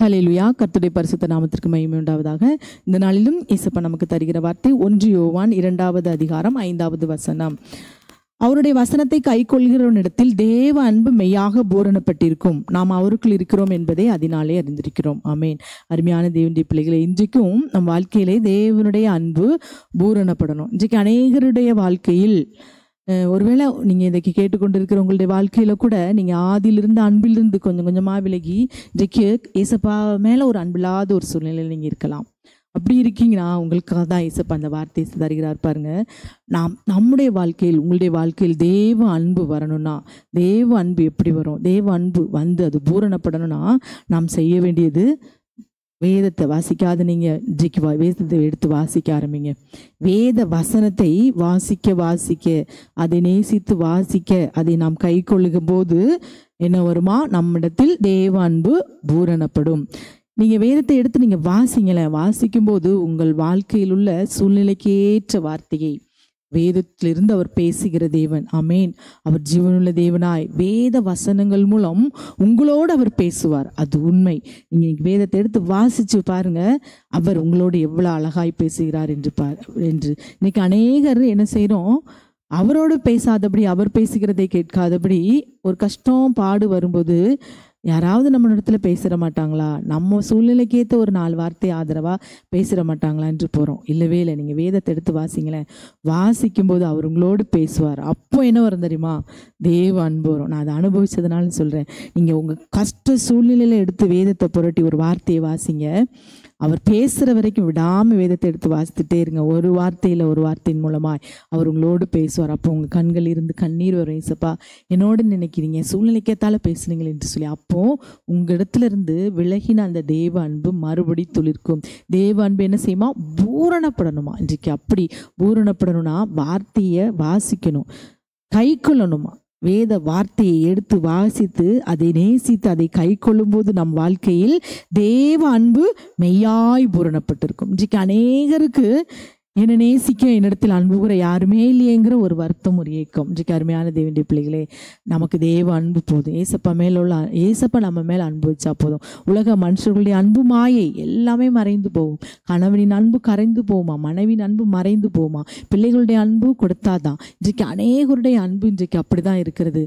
ஹல்லேலூயா. கர்த்தருடைய பரிசுத்த நாமத்திற்கு மகிமை உண்டாவதாக. இந்த நாளிலும் இயேசப்பா நமக்கு தருகிற வார்த்தை 1 யோவான் 2வது அதிகாரம் 5வது வசனம். அவருடைய வசனத்தை கைக்கொள்கிறவனிடத்தில் தேவ அன்பு மெய்யாக பூரணப்பட்டிருக்கும், நாம் அவருக்குள் இருக்கிறோம் என்பதை அதனாலே அறிந்திருக்கிறோம். ஆமேன். அருமையான தேவனுடைய பிள்ளைகளை, இன்றைக்கும் நம் வாழ்க்கையிலே தேவனுடைய அன்பு பூரணப்படணும். இன்றைக்கு அநேகருடைய வாழ்க்கையில் ஒருவேளை நீங்கள் இன்றைக்கி கேட்டுக்கொண்டு இருக்கிற உங்களுடைய வாழ்க்கையில் கூட நீங்கள் ஆதியிலிருந்து அன்பிலிருந்து கொஞ்சம் கொஞ்சமாக விலகி இன்றைக்கு ஏசப்பா மேலே ஒரு அன்பில்லாத ஒரு சூழ்நிலையில் நீங்கள் இருக்கலாம். அப்படி இருக்கீங்கன்னா உங்களுக்காக தான் ஏசப்பா அந்த வார்த்தையை தருகிறார் பாருங்க. நம்முடைய வாழ்க்கையில், உங்களுடைய வாழ்க்கையில் தேவ அன்பு வரணும்னா, தேவ அன்பு எப்படி வரும்? தேவ அன்பு வந்து அது பூரணப்படணும்னா நாம் செய்ய வேண்டியது, வேதத்தை வாசிக்காத நீங்கள் இன்றைக்கு வேதத்தை எடுத்து வாசிக்க ஆரம்பிங்க. வேத வசனத்தை வாசிக்க அதை நேசித்து வாசிக்க, அதை நாம் கை கொள்ளும் போது என்ன வருமா? நம்மிடத்தில் தேவ அன்பு பூரணப்படும். நீங்கள் வேதத்தை எடுத்து நீங்கள் வாசிங்களேன். வாசிக்கும்போது உங்கள் வாழ்க்கையில் உள்ள சூழ்நிலைக்கு ஏற்ற வார்த்தையை வேதத்திலிருந்து அவர் பேசுகிற தேவன். ஆமேன். அவர் ஜீவனுள்ள தேவனாய் வேத வசனங்கள் மூலம் உங்களோடு அவர் பேசுவார். அது உண்மை. நீங்கள் வேதத்தை எடுத்து வாசிச்சு பாருங்க, அவர் உங்களோடு எவ்வளோ அழகாய் பேசுகிறார் என்று. இன்னைக்கு அநேகர் என்ன செய்கிறோம்? அவரோடு பேசாதபடி, அவர் பேசுகிறதை கேட்காதபடி, ஒரு கஷ்டம் பாடு வரும்போது யாராவது நம்ம இடத்துல பேசிட மாட்டாங்களா, நம்ம சூழ்நிலைக்கு ஏற்ற ஒரு 4 வார்த்தை ஆதரவாக பேசிட மாட்டாங்களா என்று போகிறோம். இல்லவே இல்லை. நீங்கள் வேதத்தை எடுத்து வாசிங்களேன். வாசிக்கும்போது அவர் உங்களோடு பேசுவார். அப்போ என்ன வரும் தெரியுமா? தேவ அன்பு வரும். நான் அதை அனுபவிச்சதுனால சொல்கிறேன். நீங்கள் உங்கள் கஷ்ட சூழ்நிலையில் எடுத்து வேதத்தை புரட்டி ஒரு வார்த்தையை வாசிங்க. அவர் பேசுகிற வரைக்கும் விடாமல் வேதத்தை எடுத்து வாசித்துட்டே இருங்க. ஒரு வார்த்தையின் மூலமாக அவர் உங்களோடு பேசுவார். அப்போ உங்கள் கண்கள் இருந்து கண்ணீர் வரும். ஏசப்பா என்னோடு நினைக்கிறீங்க, சூழ்நிலைக்கேத்தால பேசுனீங்கள் என்று சொல்லி. அப்போ உங்கள் இடத்துல இருந்து விலகின அந்த தேவ அன்பு மறுபடி துளிர்க்கும். தேவ அன்பு என்ன செய்யுமா? பூரணப்படணுமா. இன்றைக்கு அப்படி பூரணப்படணும்னா வார்த்தையை வாசிக்கணும், கை கொள்ளணுமா. வேத வார்த்தையை எடுத்து வாசித்து அதை நேசித்து அதை கை கொள்ளும்போது நம் வாழ்க்கையில் தேவ அன்பு மெய்யாய் பூரணப்பட்டிருக்கும். இன்றைக்கு அநேகருக்கு என்னை நேசிக்க என்னிடத்தில் அன்பு கூற யாருமே இல்லையேங்கிற ஒரு வருத்தம், ஒரு ஏக்கம். இன்றைக்கு அருமையான தேவனுடைய பிள்ளைகளே, நமக்கு தேவ அன்பு போதும். ஏசப்பா நம்ம மேலே அன்பு வச்சா போதும். உலக மனுஷர்களுடைய அன்பு மாயை, எல்லாமே மறைந்து போகும். கணவனின் அன்பு கரைந்து போகுமா, மனைவின் அன்பு மறைந்து போகுமா, பிள்ளைகளுடைய அன்பு கொடுத்தாதான். இன்றைக்கு அநேகருடைய அன்பு இன்றைக்கு அப்படி தான் இருக்கிறது.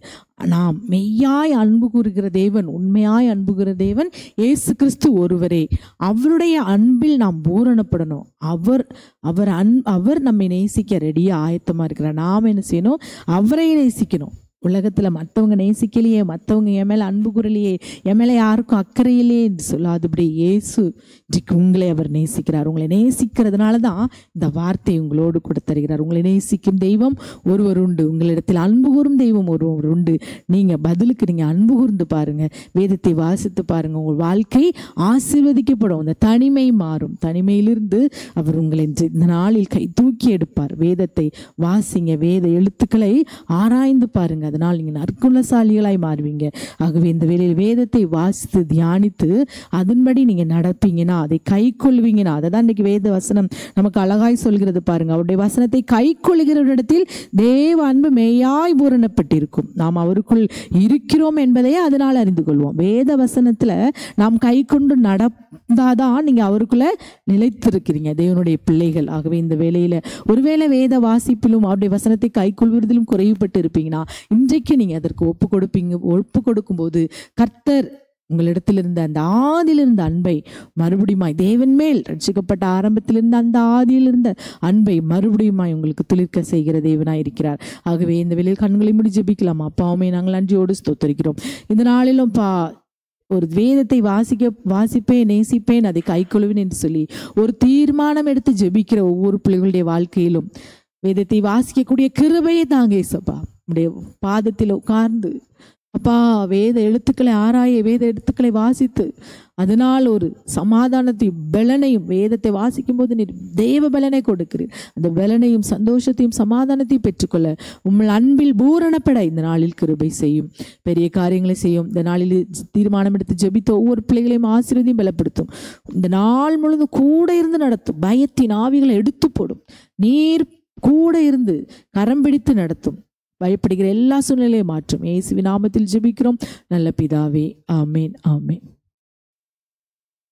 நாம் மெய்யாய் அன்பு கூறுகிற தேவன், உண்மையாய் அன்புகிற தேவன் இயேசு கிறிஸ்து ஒருவரே. அவருடைய அன்பில் நாம் பூரணப்படணும். அவர் நம்மை நேசிக்க ரெடியாக ஆயத்தமாக இருக்கிறார். நாம் என்ன செய்யணும்? அவரை நேசிக்கணும். உலகத்தில் மற்றவங்க நேசிக்கலையே, மற்றவங்க என் மேலே அன்பு கூறலையே, என் மேலே யாருக்கும் அக்கறையிலே என்று சொல்லாதபடி இயேசு இன்றைக்கு உங்களை அவர் நேசிக்கிறார். உங்களை நேசிக்கிறதுனால தான் இந்த வார்த்தை உங்களோடு கூட தருகிறார். உங்களை நேசிக்கும் தெய்வம் ஒருவர் உண்டு, உங்களிடத்தில் அன்பு கூறும் தெய்வம் ஒருவர் உண்டு. நீங்கள் பதிலுக்கு நீங்கள் அன்பு கூர்ந்து பாருங்கள், வேதத்தை வாசித்து பாருங்கள். உங்கள் வாழ்க்கை ஆசீர்வதிக்கப்படும். அந்த தனிமை மாறும். தனிமையிலிருந்து அவர் உங்களை இந்த நாளில் கை தூக்கி எடுப்பார். வேதத்தை வாசிங்க, வேத எழுத்துக்களை ஆராய்ந்து பாருங்க. அதனால் நீங்கள் நற்குணசாலிகளாய் மாறுவீங்க. ஆகவே இந்த வேளையில் வேதத்தை வாசித்து தியானித்து அதன்படி நீங்கள் நடப்பீங்கன்னா, அதை கை கொள்வீங்கன்னா, அதை தான் இன்றைக்கி வேத வசனம் நமக்கு அழகாய் சொல்கிறது பாருங்க. அவருடைய வசனத்தை கை கொள்கிறவரிடத்தில் தேவ அன்பு மெய்யாய் பூரணப்பட்டிருக்கும், நாம் அவருக்குள் இருக்கிறோம் என்பதையே அதனால் அறிந்து கொள்வோம். வேத வசனத்தில் நாம் கை கொண்டு நடந்தாதான் நீங்கள் அவருக்குள்ள நிலைத்திருக்கிறீங்க, தேவனுடைய பிள்ளைகள். ஆகவே இந்த வேளையில் ஒருவேளை வேத வாசிப்பிலும் அவருடைய வசனத்தை கை கொள்வதிலும் குறைவுபட்டு இருப்பீங்கன்னா, இன்றைக்கு நீங்க அதற்கு ஒப்பு கொடுக்கும்போது கர்த்தர் உங்களிடத்தில் இருந்த அந்த ஆதியிலிருந்த அன்பை மறுபடியுமாய், தேவன் மேல் ரட்சிக்கப்பட்ட ஆரம்பத்திலிருந்த அந்த ஆதியிலிருந்த அன்பை மறுபடியுமாய் உங்களுக்கு துளிர்க்க செய்கிற தேவனாய் இருக்கிறார். ஆகவே இந்த வேளையில் கண்களை மூடி ஜெபிக்கலாமா? அப்பாவுமே நாங்கள் நன்றியோடு ஸ்தோத்திரிக்கிறோம். இந்த நாளிலும் ஒரு வேதத்தை வாசிப்பேன், நேசிப்பேன், அதை கை கொள்வேன் என்று சொல்லி ஒரு தீர்மானம் எடுத்து ஜெபிக்கிற ஒவ்வொரு பிள்ளைகளுடைய வாழ்க்கையிலும் வேதத்தை வாசிக்கக்கூடிய கிருபையை தாங்க ஏசப்பா. நம்முடைய பாதத்தில் உட்கார்ந்து அப்பா வேத எழுத்துக்களை ஆராய, வேத எழுத்துக்களை வாசித்து அதனால் ஒரு சமாதானத்தையும் பலனையும், வேதத்தை வாசிக்கும் போது நீர் தேவ பலனை கொடுக்கிறீர். அந்த பலனையும் சந்தோஷத்தையும் சமாதானத்தையும் பெற்றுக்கொள்ள உங்கள் அன்பில் பூரணப்பட இந்த நாளில் கிருபை செய்யும். பெரிய காரியங்களை செய்யும். இந்த நாளில் தீர்மானம் எடுத்து ஜெபித்த ஒவ்வொரு பிள்ளைகளையும் ஆசீர்வதியும் பலப்படுத்தும். இந்த நாள் முழுவதும் கூட இருந்து நடத்தும். பயத்தின் ஆவிகளை எடுத்து போடும். நீர் கூட இருந்து கரம் பிடித்து நடத்தும். பயப்படுகிற எல்லா சூழ்நிலையும் மாற்றும். இயேசுவின் நாமத்தில் ஜெபிக்கிறோம் நல்ல பிதாவே. ஆமேன், ஆமேன்.